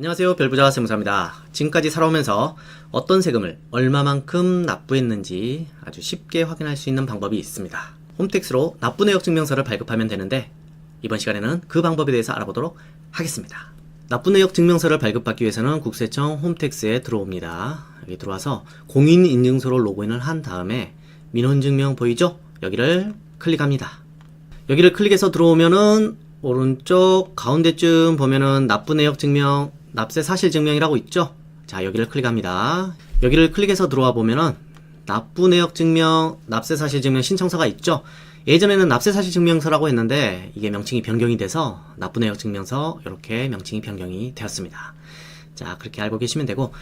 안녕하세요. 별부자 세무사입니다. 지금까지 살아오면서 어떤 세금을 얼마만큼 납부했는지 아주 쉽게 확인할 수 있는 방법이 있습니다. 홈택스로 납부내역 증명서를 발급하면 되는데 이번 시간에는 그 방법에 대해서 알아보도록 하겠습니다. 납부내역 증명서를 발급받기 위해서는 국세청 홈택스에 들어옵니다. 여기 들어와서 공인인증서로 로그인을 한 다음에 민원증명 보이죠? 여기를 클릭합니다. 여기를 클릭해서 들어오면은 오른쪽 가운데쯤 보면은 납부내역 증명, 납세 사실 증명이라고 있죠? 자, 여기를 클릭합니다. 여기를 클릭해서 들어와 보면은 납부내역 증명, 납세 사실 증명 신청서가 있죠? 예전에는 납세 사실 증명서라고 했는데 이게 명칭이 변경이 돼서 납부내역 증명서 이렇게 명칭이 변경이 되었습니다. 자, 그렇게 알고 계시면 되고,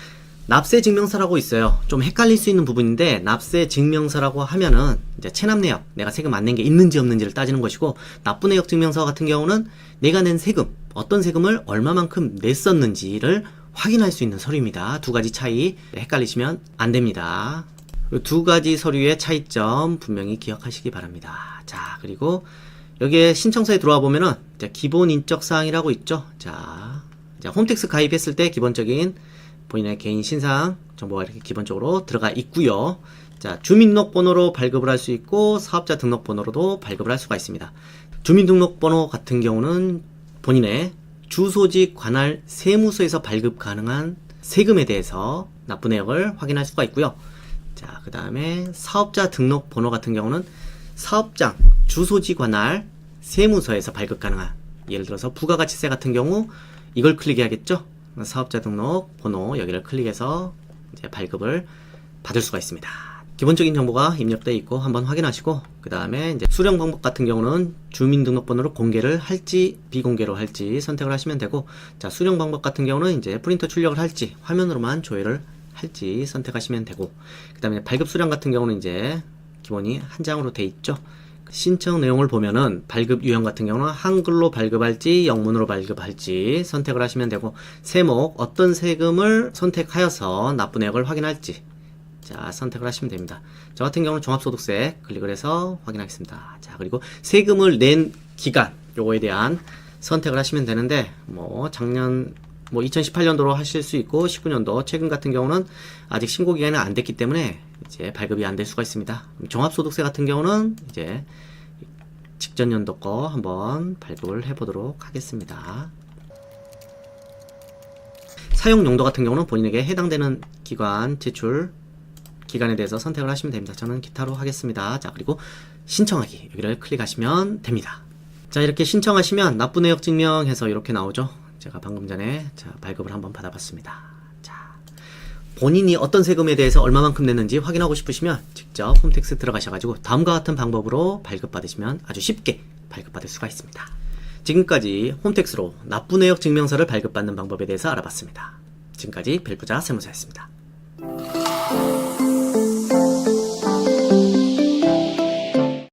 납세 증명서라고 있어요. 좀 헷갈릴 수 있는 부분인데 납세 증명서라고 하면은 이제 체납 내역, 내가 세금 안 낸 게 있는지 없는지를 따지는 것이고, 납부내역 증명서 같은 경우는 내가 낸 세금, 어떤 세금을 얼마만큼 냈었는지를 확인할 수 있는 서류입니다. 두 가지 차이 헷갈리시면 안 됩니다. 두 가지 서류의 차이점 분명히 기억하시기 바랍니다. 자, 그리고 여기에 신청서에 들어와 보면은 기본 인적 사항이라고 있죠. 자, 홈택스 가입했을 때 기본적인 본인의 개인 신상 정보가 이렇게 기본적으로 들어가 있고요. 자, 주민등록번호로 발급을 할 수 있고 사업자 등록번호로도 발급을 할 수가 있습니다. 주민등록번호 같은 경우는 본인의 주소지 관할 세무서에서 발급 가능한 세금에 대해서 납부 내역을 확인할 수가 있고요. 자, 그 다음에 사업자 등록번호 같은 경우는 사업장 주소지 관할 세무서에서 발급 가능한, 예를 들어서 부가가치세 같은 경우 이걸 클릭해야겠죠. 사업자 등록 번호 여기를 클릭해서 이제 발급을 받을 수가 있습니다. 기본적인 정보가 입력되어 있고 한번 확인하시고, 그 다음에 이제 수령 방법 같은 경우는 주민등록번호로 공개를 할지 비공개로 할지 선택을 하시면 되고, 자, 수령 방법 같은 경우는 이제 프린터 출력을 할지 화면으로만 조회를 할지 선택하시면 되고, 그 다음에 발급 수량 같은 경우는 이제 기본이 한 장으로 돼 있죠. 신청 내용을 보면은 발급 유형 같은 경우는 한글로 발급할지 영문으로 발급할지 선택을 하시면 되고, 세목 어떤 세금을 선택하여서 납부 내역을 확인할지 자 선택을 하시면 됩니다. 저 같은 경우는 종합소득세 클릭을 해서 확인하겠습니다. 자, 그리고 세금을 낸 기간 요거에 대한 선택을 하시면 되는데, 뭐 작년 2018년도로 하실 수 있고 19년도 최근 같은 경우는 아직 신고 기간이 안 됐기 때문에 이제 발급이 안 될 수가 있습니다. 종합소득세 같은 경우는 이제 직전 연도 거 한번 발급을 해 보도록 하겠습니다. 사용 용도 같은 경우는 본인에게 해당되는 기관 제출 기간에 대해서 선택을 하시면 됩니다. 저는 기타로 하겠습니다. 자, 그리고 신청하기 여기를 클릭하시면 됩니다. 자, 이렇게 신청하시면 납부 내역 증명해서 이렇게 나오죠. 제가 방금 전에 발급을 한번 받아봤습니다. 자, 본인이 어떤 세금에 대해서 얼마만큼 냈는지 확인하고 싶으시면 직접 홈택스 들어가셔가지고 다음과 같은 방법으로 발급받으시면 아주 쉽게 발급받을 수가 있습니다. 지금까지 홈택스로 납부 내역 증명서를 발급받는 방법에 대해서 알아봤습니다. 지금까지 별부자 세무사였습니다.